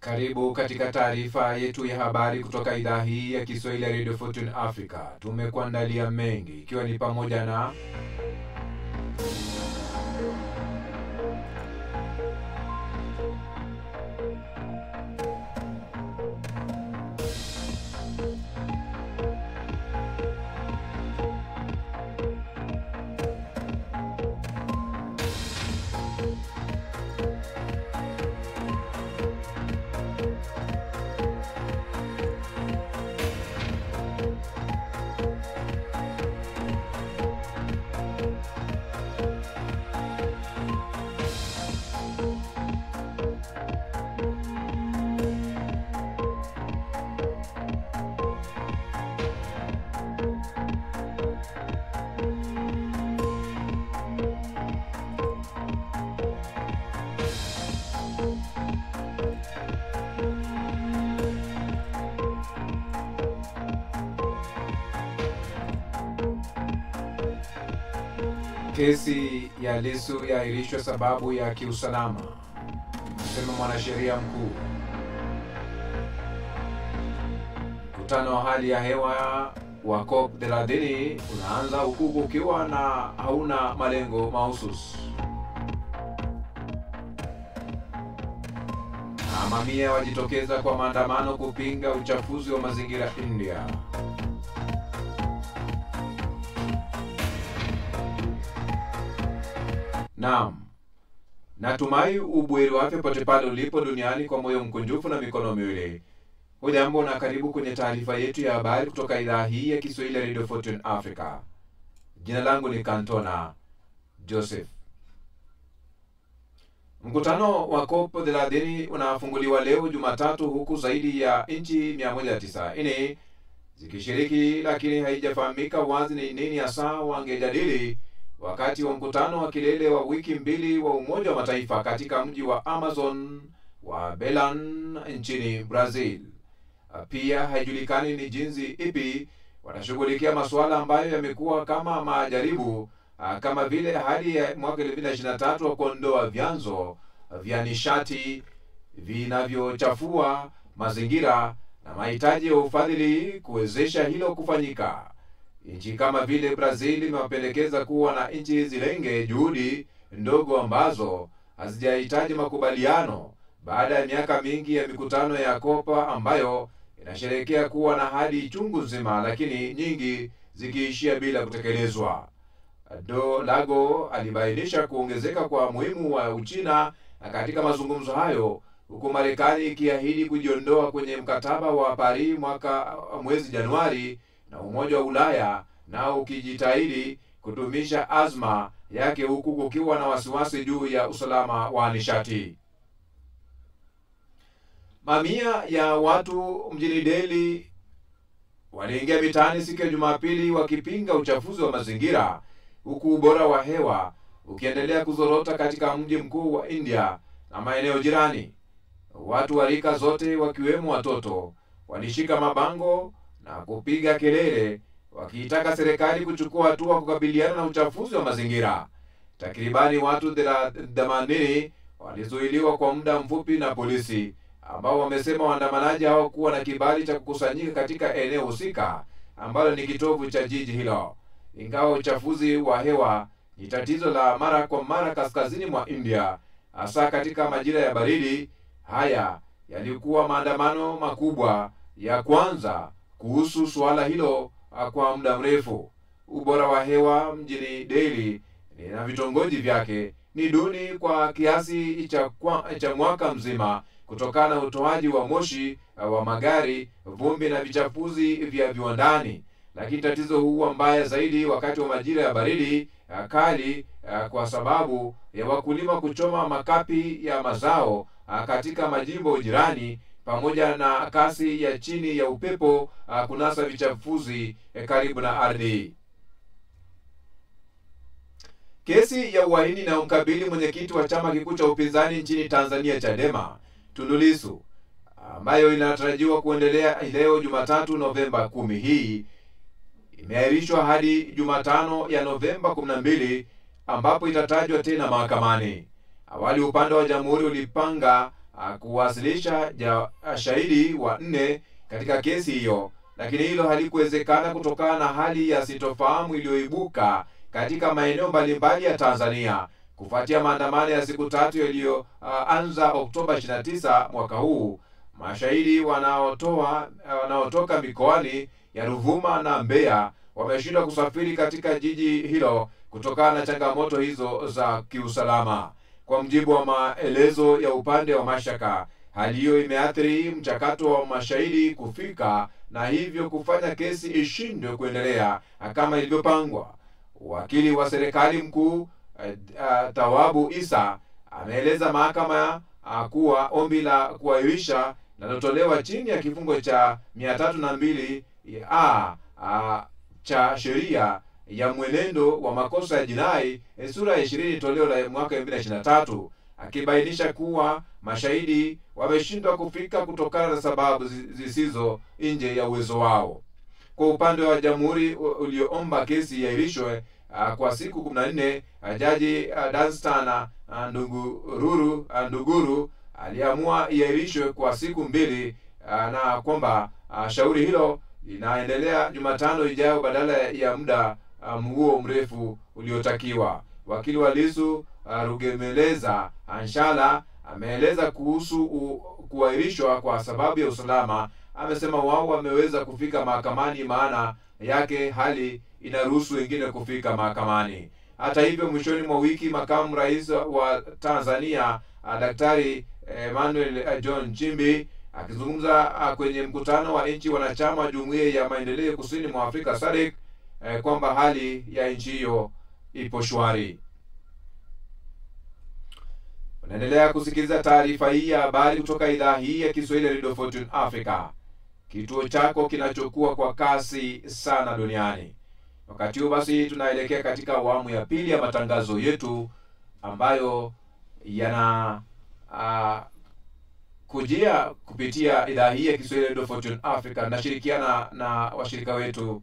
Karibu katika taarifa yetu ya habari kutoka idhaa hii ya Kiswahili ya Radio Fortune Africa. Tumekuandalia mengi ikiwa ni pamoja na kesi ya Lissu yaahirishwa sababu ya kiusalama, sema mwanasheria mkuu. Mkutano wa hali ya hewa wa COP30 unaanza huku ukiwa na hauna malengo mahususi. Na mamia wajitokeza kwa maandamano kupinga uchafuzi wa mazingira India. Naam, natumai ubuheri wa afya pote pale ulipo duniani kwa moyo mkunjufu na mikono miwili. Hujambo na karibu kwenye taarifa yetu ya habari kutoka idhaa hii ya Kiswahili ya Radio Fortune Africa. Jina langu ni Kantona Joseph. Mkutano wa COP30 unafunguliwa leo Jumatatu, huku zaidi ya nchi 190 zikishiriki, lakini haijafahamika wazi ni nini hasa wangejadili wakati wa mkutano wa kilele wa wiki mbili wa Umoja wa Mataifa katika mji wa Amazon wa Belém nchini Brazil. Pia haijulikani ni jinsi ipi watashughulikia masuala ambayo yamekuwa kama majaribu, kama vile hali ya mwaka 2023 wa kuondoa vyanzo vya nishati vinavyochafua mazingira na mahitaji ya ufadhili kuwezesha hilo kufanyika. Nchi kama vile Brazil imependekeza kuwa na nchi zilenge juhudi ndogo ambazo hazijahitaji makubaliano baada ya miaka mingi ya mikutano ya Kopa ambayo inasherehekea kuwa na hadi chungu nzima, lakini nyingi zikiishia bila kutekelezwa. Lago alibainisha kuongezeka kwa muhimu wa Uchina katika mazungumzo hayo, huku Marekani ikiahidi kujiondoa kwenye mkataba wa Paris mwezi Januari, na Umoja wa Ulaya nao ukijitahidi kudumisha azma yake, huku kukiwa na wasiwasi juu ya usalama wa nishati. Mamia ya watu mjini Delhi waliingia mitaani siku ya Jumapili wakipinga uchafuzi wa mazingira, huku ubora wa hewa ukiendelea kuzorota katika mji mkuu wa India na maeneo jirani. Watu wa rika zote wakiwemo watoto walishika mabango na kupiga kelele wakiitaka serikali kuchukua hatua kukabiliana na uchafuzi wa mazingira. Takribani watu 80 walizuiliwa kwa muda mfupi na polisi, ambao wamesema waandamanaji hawakuwa na kibali cha kukusanyika katika eneo husika ambalo ni kitovu cha jiji hilo. Ingawa uchafuzi wa hewa ni tatizo la mara kwa mara kaskazini mwa India, hasa katika majira ya baridi, haya yalikuwa maandamano makubwa ya kwanza kuhusu suala hilo kwa muda mrefu. Ubora wa hewa mjini Delhi na vitongoji vyake ni duni kwa kiasi cha mwaka mzima kutokana na utoaji wa moshi wa magari, vumbi na vichafuzi vya viwandani. Lakini tatizo huwa mbaya zaidi wakati wa majira ya baridi kali, kwa sababu ya wakulima kuchoma makapi ya mazao katika majimbo jirani, pamoja na kasi ya chini ya upepo kunasa vichafuzi karibu na ardhi. Kesi ya uhaini na umkabili mwenyekiti wa chama kikuu cha upinzani nchini Tanzania Chadema, Tundu Lissu, ambayo inatarajiwa kuendelea leo Jumatatu Novemba 10 hii, imeahirishwa hadi Jumatano ya Novemba 12 ambapo itatajwa tena mahakamani. Awali upande wa jamhuri ulipanga kuwasilisha shahidi wa 4 katika kesi hiyo, lakini hilo halikuwezekana kutokana na hali ya sitofahamu iliyoibuka katika maeneo mbalimbali ya Tanzania kufuatia maandamano ya siku 3 yaliyoanza Oktoba 29 mwaka huu. Mashahidi wanaotoka mikoani ya Ruvuma na Mbeya wameshindwa kusafiri katika jiji hilo kutokana na changamoto hizo za kiusalama. Kwa mjibu wa maelezo ya upande wa mashtaka, hali hiyo imeathiri mchakato wa mashahidi kufika na hivyo kufanya kesi ishindwe kuendelea kama ilivyopangwa. Wakili wa serikali mkuu Tawabu Isa ameeleza mahakama kuwa ombi la kuahirisha linalotolewa chini ya kifungo cha 302 cha sheria ya mwenendo wa makosa ya jinai sura ya 20 toleo la mwaka 2023, akibainisha kuwa mashahidi wameshindwa kufika kutokana na sababu zisizo nje ya uwezo wao. Kwa upande wa jamhuri ulioomba kesi iahirishwe kwa siku 14, Jaji Danstan Nduguru aliamua iahirishwe kwa siku 2 na kwamba shauri hilo linaendelea Jumatano ijayo badala ya muda huo mrefu uliotakiwa. Wakili wa Lissu Rugemeleza Anshala ameeleza kuhusu kuahirishwa kwa sababu ya usalama. Amesema wao wameweza kufika mahakamani, maana yake hali inaruhusu wengine kufika mahakamani. Hata hivyo, mwishoni mwa wiki makamu rais wa Tanzania Daktari Emmanuel John Nchimbi akizungumza kwenye mkutano wa nchi wanachama wa Jumuiya ya Maendeleo Kusini mwa Afrika SADC kwamba hali ya nchi hiyo ipo shwari. Unaendelea kusikiliza taarifa hii ya habari kutoka idhaa hii ya Kiswahili ya Radio Fortune Africa, kituo chako kinachokuwa kwa kasi sana duniani. Wakati huu basi tunaelekea katika awamu ya pili ya matangazo yetu ambayo yana kujia kupitia idhaa hii ya Kiswahili ya Radio Fortune Africa na shirikiana na washirika wetu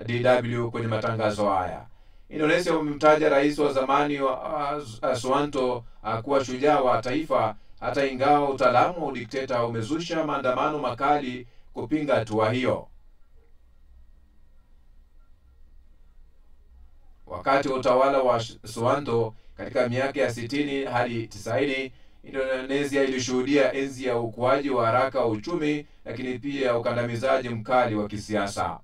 DW kwenye matangazo haya. Indonesia wamemtaja rais wa zamani wa Suharto kuwa shujaa wa taifa, hata ingawa utaalamu wa udikteta umezusha maandamano makali kupinga hatua hiyo. Wakati wa utawala wa Suharto katika miaka ya 60 hadi 90, Indonesia ilishuhudia enzi ya ukuaji wa haraka wa uchumi, lakini pia ukandamizaji mkali wa kisiasa.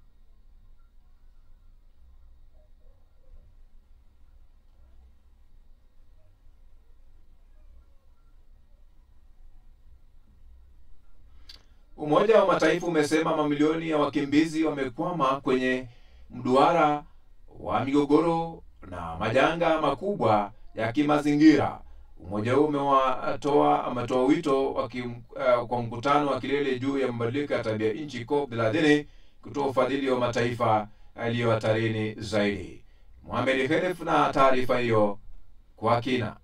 Umoja wa Mataifa umesema mamilioni ya wakimbizi wamekwama kwenye mduara wa migogoro na majanga makubwa ya kimazingira. Umoja huu ametoa wito kwa mkutano wa kilele juu ya mabadiliko ya tabia nchi COP30 kutoa ufadhili wa mataifa yaliyo hatarini zaidi. Mohamed Khelef na taarifa hiyo kwa kina.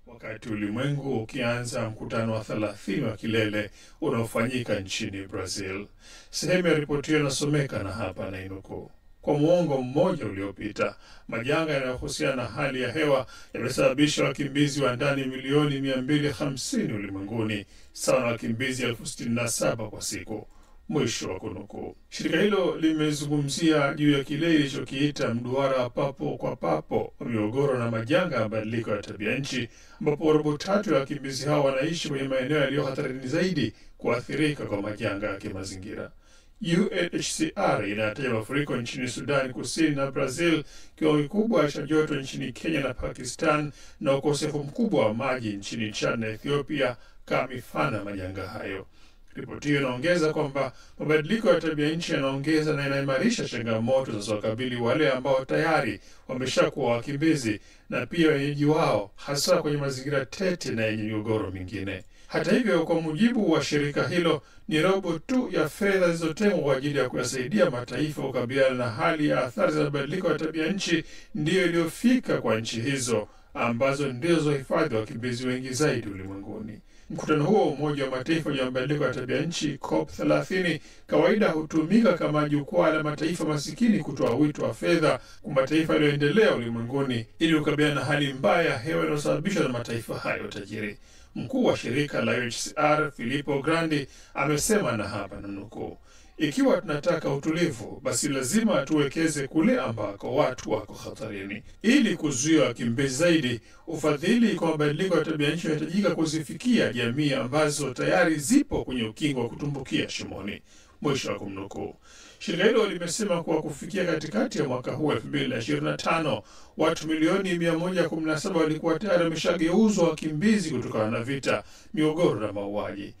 Wakati ulimwengu ukianza mkutano wa 30 wa kilele unaofanyika nchini Brazil. Sehemu ya ripoti hiyo inasomeka na hapa na inuku. Kwa muongo mmoja uliopita, majanga yanayohusiana na hali ya hewa yamesababisha wakimbizi wa ndani milioni 250 ulimwenguni, sawa na wakimbizi 67,000 kwa siku. Mwisho wa kunukuu. Shirika hilo limezungumzia juu ya kile ilichokiita mduara papo kwa papo wa migogoro na majanga ya mabadiliko ya tabia nchi, ambapo robo 3 ya wakimbizi hao wanaishi kwenye maeneo yaliyo hatarini zaidi kuathirika kwa majanga ya kimazingira. UNHCR inataja mafuriko nchini Sudan Kusini na Brazil, kiwango kikubwa cha joto nchini Kenya na Pakistan, na ukosefu mkubwa wa maji nchini Chad na Ethiopia kama mifano ya majanga hayo. Ripoti hiyo inaongeza kwamba mabadiliko ya tabia nchi yanaongeza na yanaimarisha changamoto zinazowakabili wale ambao tayari wameshakuwa wakimbizi na pia wenyeji wao, hasa kwenye mazingira tete na yenye migogoro mingine. Hata hivyo, kwa mujibu wa shirika hilo, ni robo tu ya fedha zilizotengwa kwa ajili ya kuyasaidia mataifa kukabiliana na hali ya athari za mabadiliko ya tabia nchi ndiyo iliyofika kwa nchi hizo, ambazo ndizo hifadhi wakimbizi wengi zaidi ulimwenguni. Mkutano huo Umoja wa Mataifa ya mabadiliko ya tabia nchi COP30 kawaida hutumika kama jukwaa la mataifa masikini kutoa wito wa fedha kwa mataifa yaliyoendelea ulimwenguni ili kukabiliana na hali mbaya ya hewa inayosababishwa na mataifa hayo tajiri. Mkuu wa shirika la UNHCR Filippo Grandi amesema, na hapa nanukuu, ikiwa tunataka utulivu, basi lazima tuwekeze kule ambako watu wako hatarini. Ili kuzuia wakimbizi zaidi, ufadhili kwa mabadiliko ya tabia nchi unahitajika kuzifikia jamii ambazo tayari zipo kwenye ukingo wa kutumbukia shimoni. Mwisho wa kumnukuu. Shirika hilo limesema kuwa kufikia katikati ya mwaka huu 2025, watu milioni 117 walikuwa tayari wameshageuzwa wakimbizi kutokana na vita, migogoro na mauaji.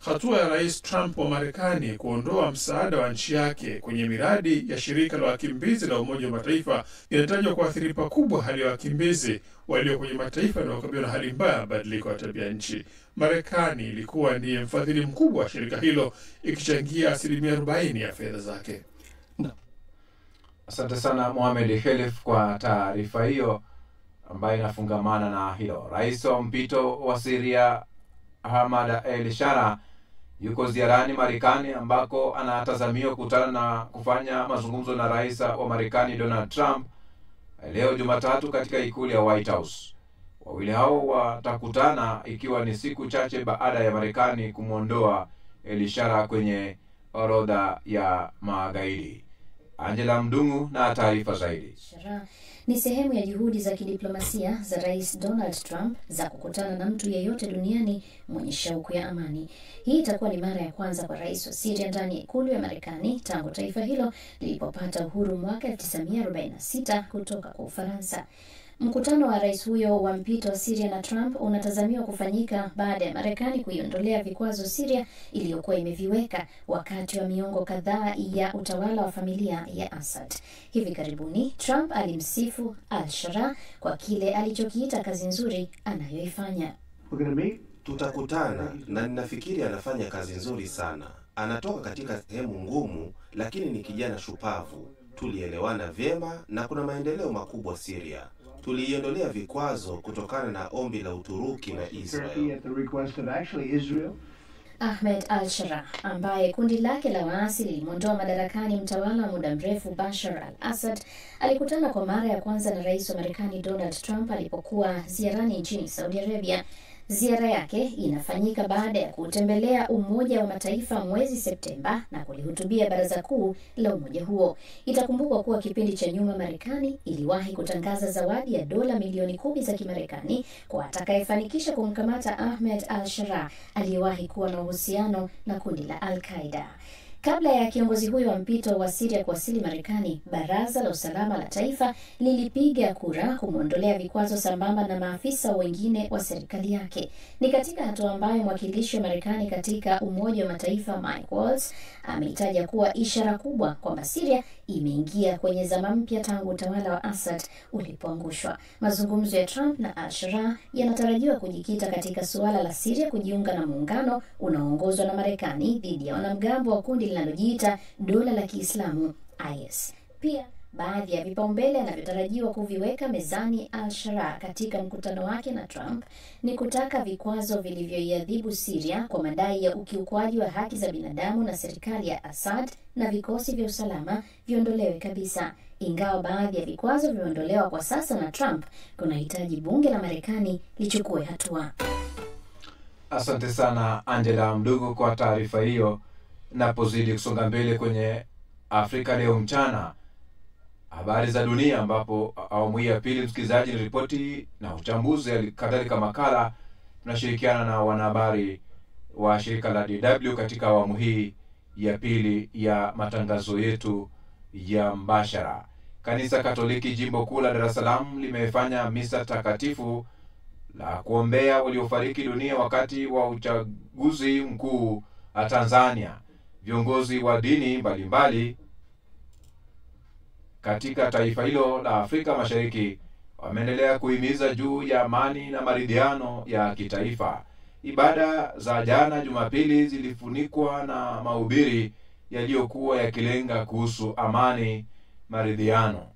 Hatua ya Rais Trump wa Marekani kuondoa msaada wa nchi yake kwenye miradi ya shirika la wakimbizi la Umoja wa Mataifa inatajwa kuathiri pakubwa hali ya wakimbizi walio kwenye mataifa yanayokabiliwa na hali mbaya ya mabadiliko ya tabia nchi. Marekani ilikuwa ndiye mfadhili mkubwa wa shirika hilo, ikichangia 40% ya fedha zake. Asante sana Mohamed Khelef kwa taarifa hiyo ambayo inafungamana na hilo. Rais wa mpito wa Syria Ahmad al-Shara yuko ziarani Marekani ambako anatazamiwa kukutana na kufanya mazungumzo na rais wa Marekani Donald Trump leo Jumatatu katika ikulu ya White House. Wawili hao watakutana ikiwa ni siku chache baada ya Marekani kumwondoa al-Shara kwenye orodha ya magaidi. Angela Mdungu na taarifa zaidi. Shara ni sehemu ya juhudi za kidiplomasia za Rais Donald Trump za kukutana na mtu yeyote duniani mwenye shauku ya amani. Hii itakuwa ni mara ya kwanza kwa rais wa Syria ndani ya ikulu ya Marekani tangu taifa hilo lilipopata uhuru mwaka 1946 kutoka kwa Ufaransa. Mkutano wa rais huyo wa mpito wa Syria na Trump unatazamiwa kufanyika baada ya Marekani kuiondolea vikwazo Syria iliyokuwa imeviweka wakati wa miongo kadhaa ya utawala wa familia ya Assad. Hivi karibuni Trump alimsifu al-Shara kwa kile alichokiita kazi nzuri anayoifanya. Tutakutana na ninafikiri anafanya kazi nzuri sana. Anatoka katika sehemu ngumu, lakini ni kijana shupavu. Tulielewana vyema na kuna maendeleo makubwa Syria. Tuliiondolea vikwazo kutokana na ombi la Uturuki na Israel. Ahmed al-Shara, ambaye kundi lake la waasi lilimwondoa madarakani mtawala wa muda mrefu Bashar al-Assad, alikutana kwa mara ya kwanza na rais wa Marekani Donald Trump alipokuwa ziarani nchini Saudi Arabia. Ziara yake inafanyika baada ya kutembelea Umoja wa Mataifa mwezi Septemba na kulihutubia Baraza Kuu la umoja huo. Itakumbukwa kuwa kipindi cha nyuma Marekani iliwahi kutangaza zawadi ya dola milioni 10 za Kimarekani kwa atakayefanikisha kumkamata Ahmed al-Shara aliyewahi kuwa na uhusiano na kundi la Al-Qaeda. Kabla ya kiongozi huyo wa mpito wa Syria kuwasili Marekani, Baraza la Usalama la Taifa lilipiga kura kumwondolea vikwazo sambamba na maafisa wengine wa serikali yake. Ni katika hatua ambayo mwakilishi wa Marekani katika Umoja wa Mataifa Mike Waltz ameitaja kuwa ishara kubwa kwamba Syria imeingia kwenye zama mpya tangu utawala wa Assad ulipoangushwa. Mazungumzo ya Trump na al-Shara yanatarajiwa kujikita katika suala la Syria kujiunga na muungano unaoongozwa na Marekani dhidi ya wanamgambo wa kundi linalojiita Dola la Kiislamu IS. Pia baadhi ya vipaumbele anavyotarajiwa kuviweka mezani al-Shara katika mkutano wake na Trump ni kutaka vikwazo vilivyoiadhibu Syria kwa madai ya ukiukwaji wa haki za binadamu na serikali ya Assad na vikosi vya usalama viondolewe kabisa. Ingawa baadhi ya vikwazo vimeondolewa kwa sasa na Trump, kunahitaji bunge la Marekani lichukue hatua. Asante sana Angela Mdugu kwa taarifa hiyo. Napozidi kusonga mbele kwenye Afrika leo mchana, habari za dunia, ambapo awamu hii ya pili msikilizaji ni ripoti na uchambuzi kadhalika makala. Tunashirikiana na wanahabari wa shirika la DW katika awamu hii ya pili ya matangazo yetu ya mbashara. Kanisa Katoliki Jimbo Kuu la Dar es Salaam limefanya misa takatifu la kuombea waliofariki dunia wakati wa uchaguzi mkuu wa Tanzania. Viongozi wa dini mbalimbali katika taifa hilo la Afrika Mashariki wameendelea kuhimiza juu ya amani na maridhiano ya kitaifa. Ibada za jana Jumapili zilifunikwa na mahubiri yaliyokuwa yakilenga kuhusu amani, maridhiano.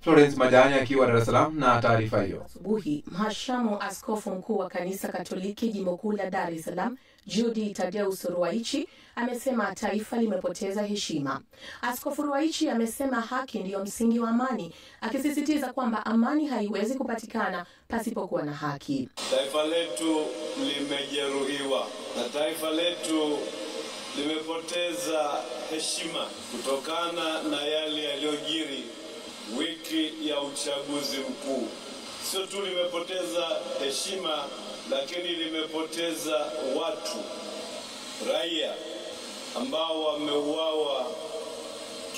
Florence Majani akiwa Dar es Salaam na taarifa hiyo. Asubuhi, mhashamu askofu mkuu wa kanisa Katoliki jimbo kuu la Dar es Salaam, Judy Tadeus Ruwaichi, amesema taifa limepoteza heshima. Askofu Ruwaichi amesema haki ndiyo msingi wa amani, akisisitiza kwamba amani haiwezi kupatikana pasipokuwa na haki. Taifa letu limejeruhiwa na taifa letu limepoteza heshima kutokana na yale yaliyojiri wiki ya uchaguzi mkuu. Sio tu limepoteza heshima, lakini limepoteza watu, raia ambao wameuawa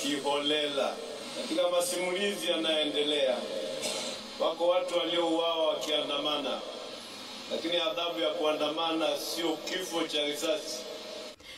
kiholela. Katika masimulizi yanayoendelea, wako watu waliouawa wakiandamana, lakini adhabu ya kuandamana sio kifo cha risasi.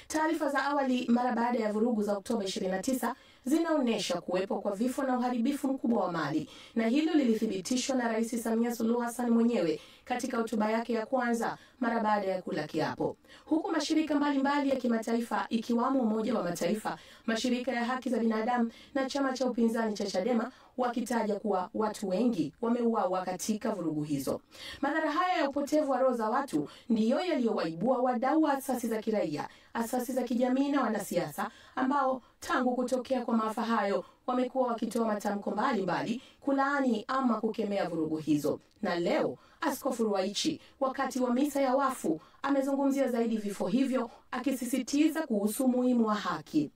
Taarifa za awali mara baada ya vurugu za Oktoba 29 zinaonesha kuwepo kwa vifo na uharibifu mkubwa wa mali, na hilo lilithibitishwa na Rais Samia Suluhu Hassan mwenyewe katika hotuba yake ya kwanza mara baada ya kula kiapo. Huku mashirika mbalimbali ya kimataifa ikiwamo Umoja wa Mataifa, mashirika ya haki za binadamu na chama cha upinzani cha Chadema wakitaja kuwa watu wengi wameuawa katika vurugu hizo. Madhara haya ya upotevu wa roho za watu ndiyo yaliyowaibua wadau wa asasi za kiraia, asasi za kijamii na wanasiasa ambao tangu kutokea kwa maafa hayo wamekuwa wakitoa matamko mbalimbali kulaani ama kukemea vurugu hizo. Na leo Askofu Ruwaichi wakati wa misa ya wafu amezungumzia zaidi vifo hivyo, akisisitiza kuhusu umuhimu wa haki.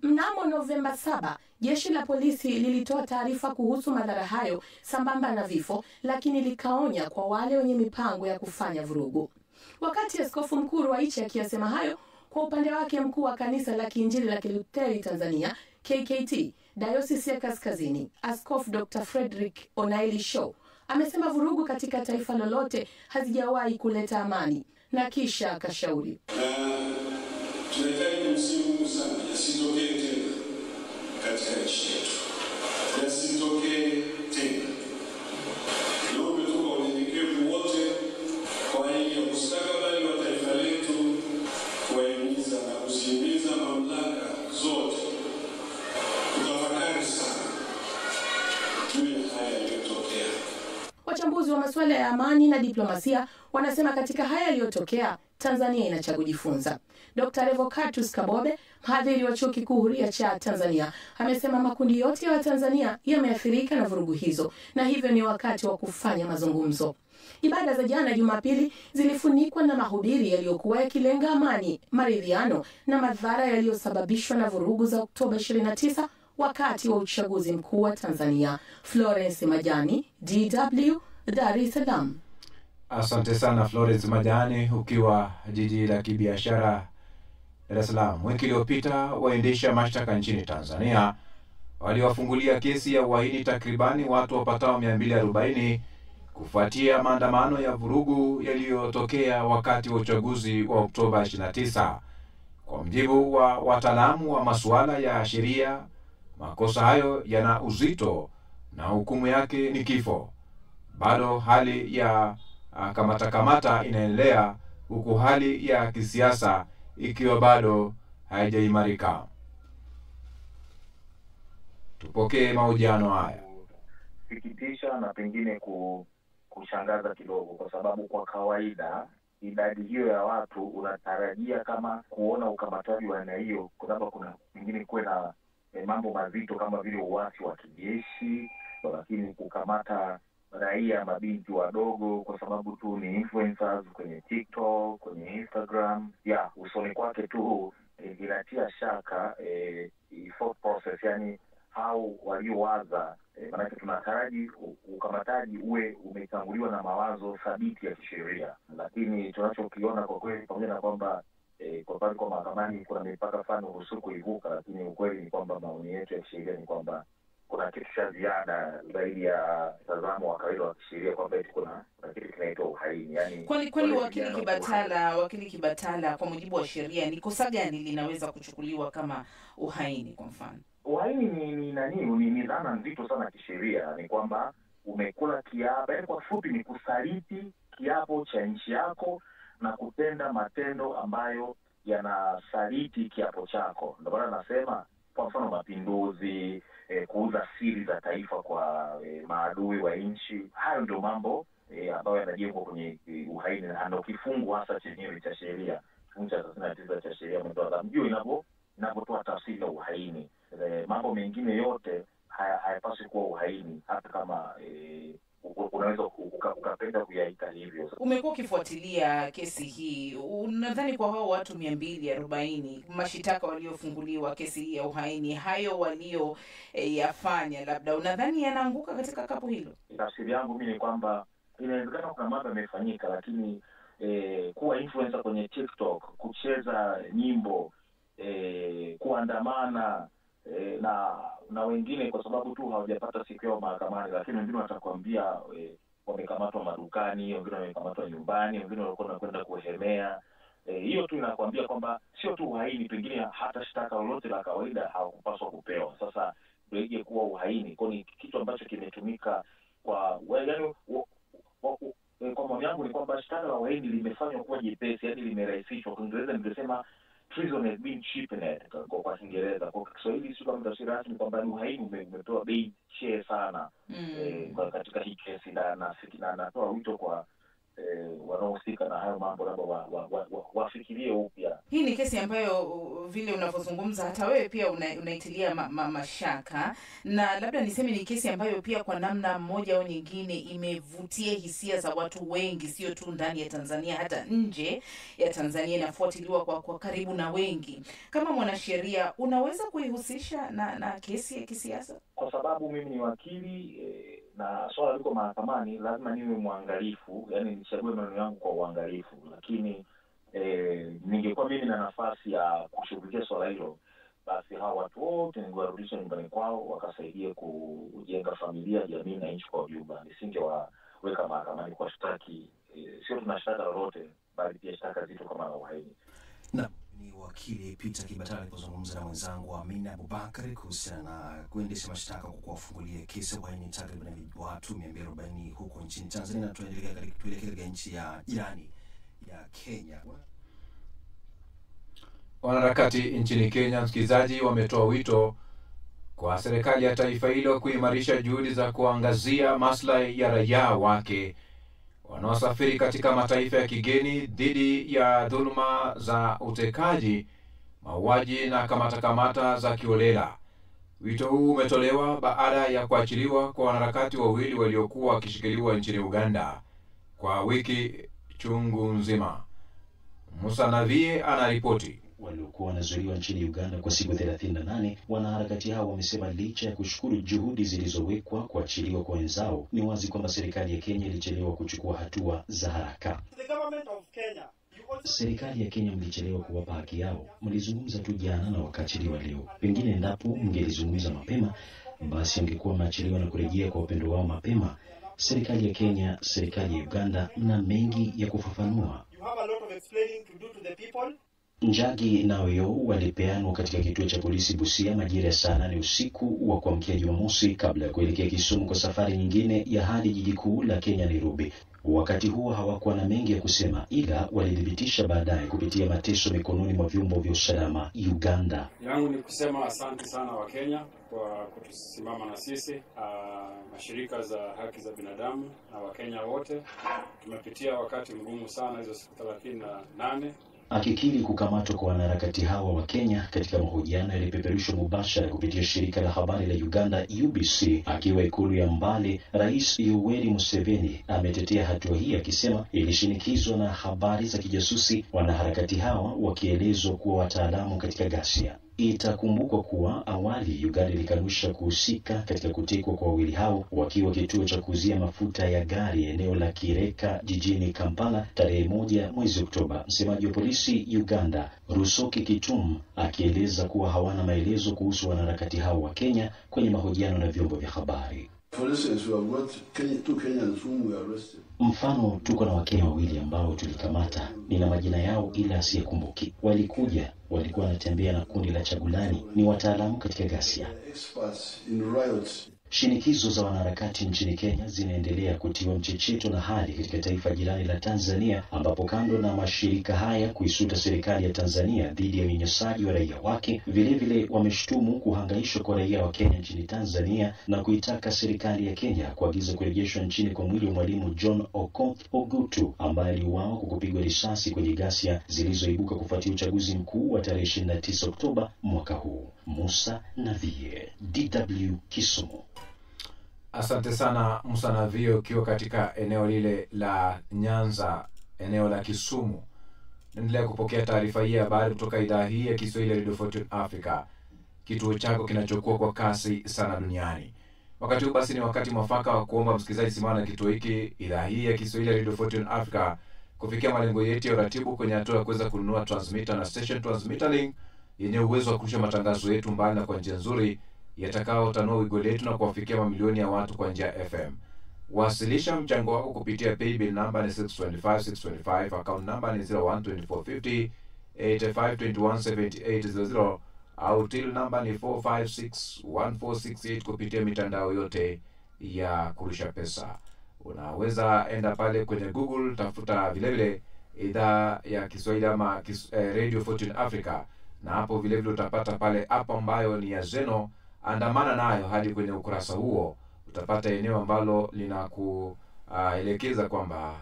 Mnamo Novemba 7, jeshi la polisi lilitoa taarifa kuhusu madhara hayo sambamba na vifo, lakini likaonya kwa wale wenye mipango ya kufanya vurugu. Wakati Askofu Mkuu Ruwaichi akiyasema hayo, kwa upande wake mkuu wa kanisa la Kiinjili la Kilutheri Tanzania KKT Dayosisi ya Kaskazini, Askofu Dr. Frederick Onaili Shaw, amesema vurugu katika taifa lolote hazijawahi kuleta amani, na kisha akashauri tunahitaji kumsifu sana yasitokee tena katika nchi yetu, yasitokee tena. Naomba tu kwa unyenyekevu wote kwa ajili ya mustakabali wa taifa letu, kuwahimiza na kuhimiza mamlaka zote kutafakari sana juu ya haya yaliyotokea. Wachambuzi wa masuala ya amani na diplomasia wanasema katika haya yaliyotokea Tanzania ina cha kujifunza. Dr. Revocatus Kabobe, mhadhiri wa Chuo Kikuu Huria cha Tanzania, amesema makundi yote ya Tanzania yameathirika na vurugu hizo na hivyo ni wakati wa kufanya mazungumzo. Ibada za jana Jumapili zilifunikwa na mahubiri yaliyokuwa yakilenga amani, maridhiano na madhara yaliyosababishwa na vurugu za Oktoba 29 wakati wa uchaguzi mkuu wa Tanzania. Florence Majani, DW, Dar es Salaam. Asante sana Florence Majani ukiwa jiji la kibiashara Dar es Salaam. Wiki iliyopita waendesha mashtaka nchini Tanzania waliwafungulia kesi ya uhaini takribani watu wapatao 240 kufuatia maandamano ya vurugu yaliyotokea wakati wa uchaguzi wa Oktoba 29. Kwa mjibu wa wataalamu wa masuala ya sheria, makosa hayo yana uzito na hukumu yake ni kifo. Bado hali ya kamata inaendelea, huku hali ya kisiasa ikiwa bado haijaimarika. Tupokee mahojiano haya. Sikitisha na pengine kushangaza kidogo, kwa sababu kwa kawaida idadi hiyo ya watu unatarajia kama kuona ukamataji wa aina hiyo, kwa sababu kuna pengine kuwe na mambo mazito kama vile uasi wa kijeshi, lakini kukamata raia mabinti wadogo kwa sababu tu ni influencers kwenye TikTok, kwenye Instagram, usoni kwake tu inatia shaka thought process, yani hao waliowaza, maana tunataraji ukamataji uwe umetanguliwa na mawazo thabiti ya kisheria. Lakini tunachokiona kwa kweli, pamoja na kwamba kwa pale kwa mahakamani kuna mipaka fulani ruhusu kuivuka, lakini ukweli ni kwamba maoni yetu ya kisheria ni kwamba kuna kitu cha ziada zaidi ya tazamo wa kawaida wa kisheria, kwamba kuna kitu kinaitwa uhaini. Yani kwani wakili Kibatala, kwa mujibu wa sheria ni kosa gani linaweza kuchukuliwa kama uhaini? Kwa mfano, uhaini ni dhana nzito sana kisheria. Ni kwamba umekula kiapo, yani kwa fupi ni kusaliti kiapo cha nchi yako na kutenda matendo ambayo yanasaliti kiapo chako. Ndio maana nasema kwa mfano mapinduzi, kuuza siri za taifa kwa maadui wa nchi. Hayo ndio mambo ambayo yanajengwa kwenye uhaini, na ndio kifungu hasa chenyewe cha sheria, kifungu cha 39 cha sheria mjue inapotoa tafsiri ya uhaini. Mambo mengine yote hayapaswi kuwa uhaini, hata kama unaweza ukapenda kuyaita hivyo. Umekuwa ukifuatilia kesi hii, unadhani kwa hao watu 240 mashitaka waliofunguliwa kesi hii ya uhaini, hayo walio yafanya, labda unadhani yanaanguka katika kapu hilo? Tafsiri yangu mimi ni kwamba inawezekana kuna mambo yamefanyika, lakini kuwa influencer kwenye TikTok, kucheza nyimbo, kuandamana na wengine kwa sababu tu hawajapata siku yao mahakamani, lakini wengine watakwambia wamekamatwa madukani, wengine wamekamatwa nyumbani, wengine walikuwa wanakwenda kuhemea. Hiyo tu inakwambia kwamba sio tu uhaini, pengine hata shtaka lolote la kawaida hawakupaswa kupewa. Sasa ndio ije kuwa uhaini, kwa ni kitu ambacho kimetumika kwa yaani kwa maana yangu ni kwamba shtaka la uhaini limefanywa kuwa jepesi, yaani limerahisishwa. Kwa Kiingereza ningesema treason has been cheapened kwa Kiingereza. Kwa Kiswahili sio kama tafsiri rasmi kwamba uhaini umetoa bei chee sana katika hii kesi, na natoa wito kwa wanaohusika na hayo mambo labda wafikirie upya. Hii ni kesi ambayo vile unavyozungumza hata wewe pia unaitilia mashaka, na labda niseme ni kesi ambayo pia kwa namna moja au nyingine imevutia hisia za watu wengi, sio tu ndani ya Tanzania, hata nje ya Tanzania inafuatiliwa kwa karibu na wengi. Kama mwanasheria, unaweza kuihusisha na kesi ya kisiasa? Kwa sababu mimi ni wakili na swala liko mahakamani, lazima niwe mwangalifu, yani nichague maneno yangu kwa uangalifu. Lakini ningekuwa mimi na nafasi ya kushughulikia swala hilo, basi hawa watu wote ningewarudisha nyumbani kwao wakasaidia kujenga familia, jamii na nchi kwa ujumla. Nisingewaweka mahakamani kwa shtaki, sio tunashtaka lolote, bali pia shtaka zito kama la uhaini. Na ni wakili Peter Kibatala alipozungumza na mwenzangu Amina Abubakar kuhusiana na kuendesha mashtaka kwa kuwafungulia kesi ya uhaini takriban watu 240 huko nchini Tanzania. Na tuelekea katika nchi ya jirani ya Kenya. Wanaharakati nchini Kenya, msikilizaji, wametoa wito kwa serikali ya taifa hilo kuimarisha juhudi za kuangazia maslahi ya raia wake wanaosafiri katika mataifa ya kigeni dhidi ya dhuluma za utekaji, mauaji na kamata za kiolela. Wito huu umetolewa baada ya kuachiliwa kwa wanaharakati wawili waliokuwa wakishikiliwa nchini Uganda kwa wiki chungu nzima. Musa Navie anaripoti. Waliokuwa wanazuiliwa nchini Uganda kwa siku 38, wanaharakati hao wamesema licha ya kushukuru juhudi zilizowekwa kuachiliwa kwa wenzao, ni wazi kwamba serikali ya Kenya ilichelewa kuchukua hatua za haraka. Serikali ya Kenya mlichelewa kuwapa haki yao. Mlizungumza tu jana na wakaachiliwa leo. Pengine endapo mngelizungumza mapema, basi angekuwa maachiliwa na kurejea kwa upendo wao mapema. Serikali ya Kenya, serikali ya Uganda, mna mengi ya kufafanua. Njagi na Oyo walipeanwa katika kituo cha polisi Busia majira ya saa 8 usiku wa kuamkia Jumamosi kabla ya kuelekea Kisumu kwa safari nyingine ya hadi jiji kuu la Kenya, Nairobi. Wakati huo hawakuwa na mengi ya kusema, ila walidhibitisha baadaye kupitia mateso mikononi mwa vyombo vya usalama Uganda. Yangu ni kusema asante sana wa Kenya kwa kutusimama na sisi, mashirika za haki za binadamu na Wakenya wote. Tumepitia wakati mgumu sana hizo siku 38. Akikiri kukamatwa kwa wanaharakati hawa wa Kenya katika mahojiano yalipeperushwa mubashara kupitia shirika la habari la Uganda UBC akiwa ikulu ya Mbale, Rais Yoweri Museveni ametetea hatua hii akisema ilishinikizwa na habari za kijasusi, wanaharakati hawa wakielezwa kuwa wataalamu katika ghasia. Itakumbukwa kuwa awali Uganda ilikanusha kuhusika katika kutekwa kwa wawili hao wakiwa kituo cha kuuzia mafuta ya gari eneo la Kireka jijini Kampala tarehe 1 mwezi Oktoba. Msemaji wa polisi Uganda Rusoki Kitum akieleza kuwa hawana maelezo kuhusu wanaharakati hao wa Kenya kwenye mahojiano na vyombo vya habari. Mfano, tuko na Wakenya wawili ambao tulikamata, nina majina yao ila asiyekumbuki. Walikuja, walikuwa wanatembea na kundi la Chagulani, ni wataalamu katika ghasia. Shinikizo za wanaharakati nchini Kenya zinaendelea kutiwa mchecheto na hali katika taifa jirani la Tanzania, ambapo kando na mashirika haya kuisuta serikali ya Tanzania dhidi ya unyanyasaji wa raia wake, vilevile wameshtumu kuhangaishwa kwa raia wa Kenya nchini Tanzania na kuitaka serikali ya Kenya kuagiza kurejeshwa nchini kwa mwili wa mwalimu John Okoth Ogutu ambaye aliuawa kwa kupigwa risasi kwenye ghasia zilizoibuka kufuatia uchaguzi mkuu wa tarehe 29 Oktoba mwaka huu. Musa Navie, DW Kisumu. Asante sana Musa Navie, ukiwa katika eneo lile la Nyanza, eneo la Kisumu. Naendelea kupokea taarifa hii ya habari kutoka idhaa hii ya Kiswahili ya Radio Fortune Africa, kituo chako kinachokuwa kwa kasi sana duniani. Wakati huu basi ni wakati mwafaka wa kuomba msikilizaji simama na kituo hiki, idhaa hii ya Kiswahili ya Radio Fortune Africa, kufikia malengo yetu ya uratibu kwenye hatua ya kuweza kununua transmitter na station transmitter link yenye uwezo wa kurusha matangazo yetu mbali na kwa njia nzuri yatakao tanua wigo letu na kuwafikia mamilioni ya watu kwa njia ya FM. Wasilisha mchango wako kupitia paybill number ni 625625, account number ni 012450 85217800, au till number ni 4561468 kupitia mitandao yote ya kurusha pesa. Unaweza enda pale kwenye Google, tafuta vile vile idhaa ya Kiswahili ama Radio Fortune Africa, na hapo vile vile utapata pale app ambayo ni ya Zeno. Andamana nayo hadi kwenye ukurasa huo, utapata eneo ambalo linakuelekeza kwamba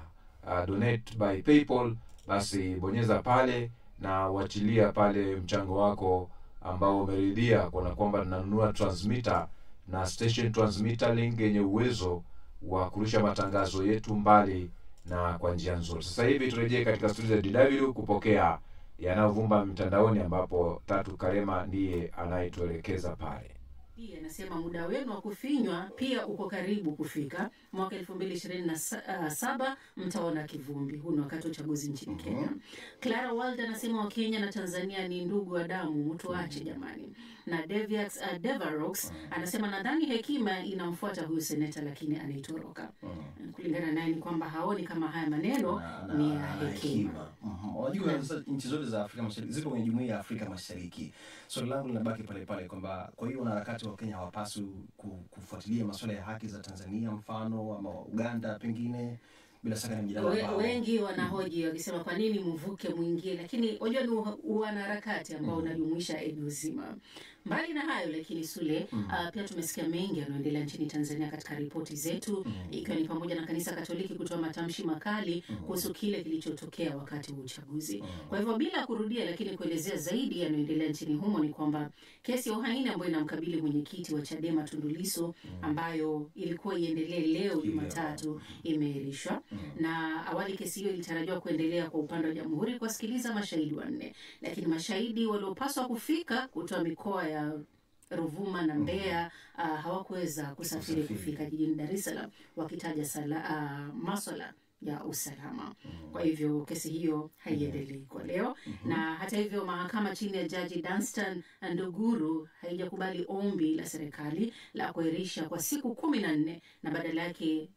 donate by PayPal. Basi bonyeza pale na uachilia pale mchango wako ambao umeridhia kwa kwamba tunanunua transmitter na station transmitter link yenye uwezo wa kurusha matangazo yetu mbali na kwa njia nzuri. Sasa hivi turejee katika studio za DW kupokea yanayovumba mtandaoni, ambapo Tatu Karema ndiye anayetuelekeza pale. Pia nasema muda wenu wa kufinywa pia uko karibu kufika. Mwaka 2027 mtaona kivumbi. Huu ni wakati wa uchaguzi nchini Kenya. Clara Walda anasema wa Kenya na Tanzania ni ndugu wa damu, mtuache jamani. Na Deviax Devarox anasema nadhani hekima inamfuata huyu seneta lakini anaitoroka. Kulingana naye ni kwamba haoni kama haya maneno ni ya hekima. Unajua nchi zote za Afrika Mashariki ziko kwenye Jumuiya ya Afrika Mashariki. Swali langu linabaki pale pale kwamba kwa hiyo wanaharakati wa Kenya hawapaswi kufuatilia masuala ya haki za Tanzania mfano ama Uganda pengine. Bila shaka ni mjadala wengi wanahoji wakisema kwa nini mvuke mwingie, lakini unajua ni wanaharakati ambao unajumuisha eneo zima. Mbali na hayo lakini Sule, pia tumesikia mengi yanayoendelea nchini Tanzania katika ripoti zetu, ikiwa ni pamoja na kanisa Katoliki kutoa matamshi makali kuhusu kile kilichotokea wakati wa uchaguzi. Kwa hivyo bila kurudia lakini kuelezea zaidi yanayoendelea nchini humo ni kwamba kesi ya uhaini ambayo inamkabili mwenyekiti wa Chadema Tundu Lissu ambayo ilikuwa iendelee leo Jumatatu imeahirishwa. Na awali kesi hiyo ilitarajiwa kuendelea kwa upande wa Jamhuri kusikiliza mashahidi wanne, lakini mashahidi waliopaswa kufika kutoa mikoa ya Ruvuma na Mbeya hawakuweza kusafiri kufika jijini Dar es Salaam wakitaja masuala ya usalama. Kwa hivyo kesi hiyo haiendelei kwa leo. Na hata hivyo mahakama chini ya Jaji Danstan Nduguru haijakubali ombi la serikali la kuahirisha kwa siku 14 na badala yake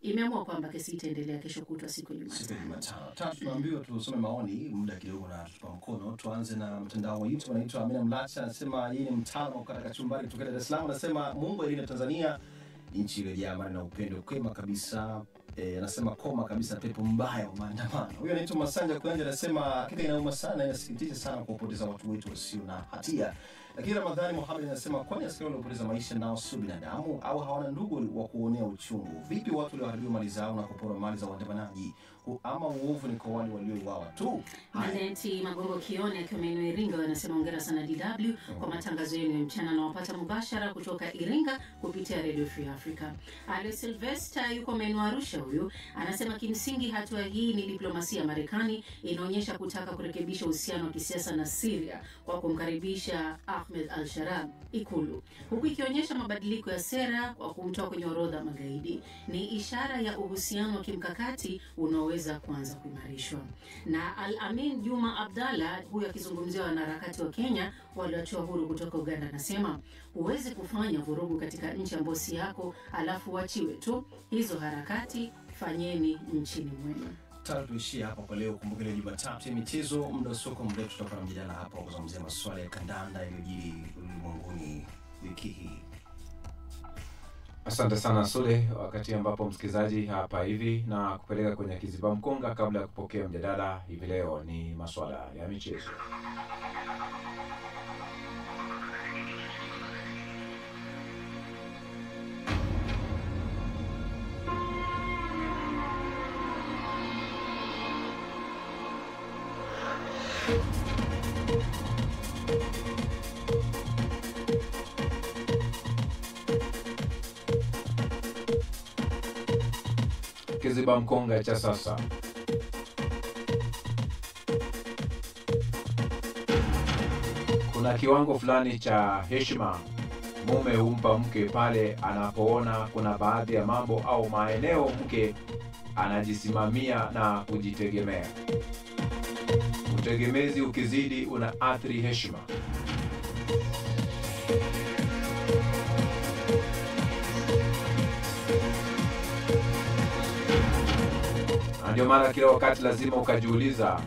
imeamua kwamba kesi itaendelea kesho kutwa siku ya Jumatano. Tatu tunaambiwa tusome maoni muda kidogo na tupa mkono. Tuanze na mtandao wa YouTube. Anaitwa Amina Mlacha, anasema yeye ni mtaalamu wa kukata kachumbari kutoka Dar es Salaam. Anasema Mungu alinde Tanzania, nchi iliyojaa amani na upendo, kwema kabisa. Anasema koma kabisa pepo mbaya wa maandamano. Huyo anaitwa Masanja Kwanja, anasema hakika inauma sana, inasikitisha sana kuwapoteza watu wetu wasio na hatia. Lakini Ramadhani Mohamed anasema kwani askari waliopoteza maisha nao sio binadamu au hawana ndugu wa kuonea uchungu? Vipi watu walioharibiwa mali zao na kupora mali za waandamanaji? Ama uovu ni kwa wale waliouawa tu? Maneti Magongo Kione akiwa maeneo Iringa anasema hongera sana DW kwa matangazo yenu ya mchana na wapata mubashara kutoka Iringa kupitia Radio Free Africa. Ale Sylvester yuko maeneo Arusha, huyu anasema kimsingi hatua hii ni diplomasia ya Marekani, inaonyesha kutaka kurekebisha uhusiano wa kisiasa na Syria kwa kumkaribisha Ahmed al-Sharab Ikulu, huku ikionyesha mabadiliko ya sera kwa kumtoa kwenye orodha magaidi. Ni ishara ya uhusiano wa kimkakati unaoweza kuanza kuimarishwa. Na Al-Amin Juma Abdalla, huyu akizungumzia wanaharakati wa Kenya walioachiwa huru kutoka Uganda, anasema huwezi kufanya vurugu katika nchi ambayo si yako alafu uachiwe tu. Hizo harakati fanyeni nchini mwenu. Tuishie hapa kwa leo. Kumbuka leo Jumatatu ya michezo, muda usoko mrefu tutakuwa na mjadala hapa kuzungumzia masuala ya kandanda yaliyojiri ulimwenguni wiki hii. Asante sana Sule, wakati ambapo msikilizaji hapa hivi na kupeleka kwenye kiziba mkonga. Kabla ya kupokea mjadala hivi leo, ni masuala ya michezo. Kiziba mkonga cha sasa. Kuna kiwango fulani cha heshima mume humpa mke pale anapoona kuna baadhi ya mambo au maeneo mke anajisimamia na kujitegemea. Utegemezi ukizidi unaathiri heshima. Ndio maana kila wakati lazima ukajiuliza,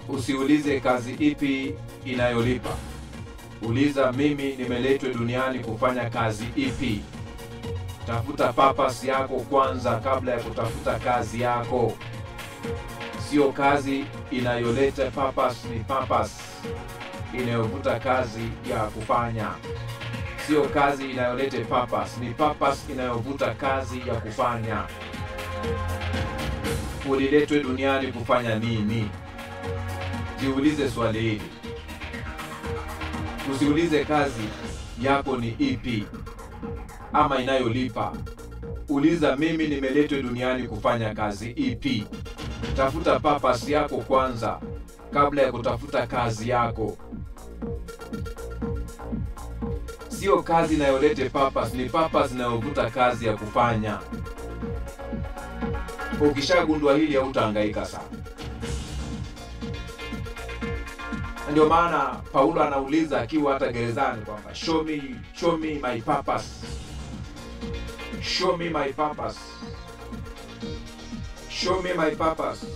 usiulize kazi ipi inayolipa. Uliza, mimi nimeletwa duniani kufanya kazi ipi? Tafuta purpose yako kwanza kabla ya kutafuta kazi yako. Sio kazi inayoleta purpose, ni purpose inayovuta kazi ya kufanya. Sio kazi inayoleta purpose, ni purpose inayovuta kazi ya kufanya. Uliletwe duniani kufanya nini? Jiulize swali hili. Usiulize kazi yako ni ipi ama inayolipa. Uliza, mimi nimeletwa duniani kufanya kazi ipi? Tafuta purpose yako kwanza kabla ya kutafuta kazi yako. Sio kazi inayoleta purpose, ni purpose inayovuta kazi ya kufanya. Ukishagundua hili hautahangaika sana. Ndio maana Paulo anauliza akiwa hata gerezani kwamba show me my purpose. Show me my purpose. Show me my purpose.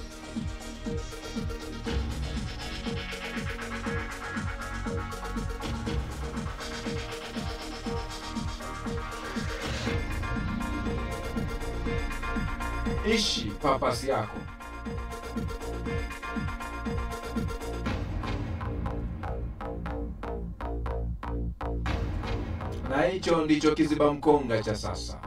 Ishi purpose yako. Na hicho ndicho kiziba mkonga cha sasa.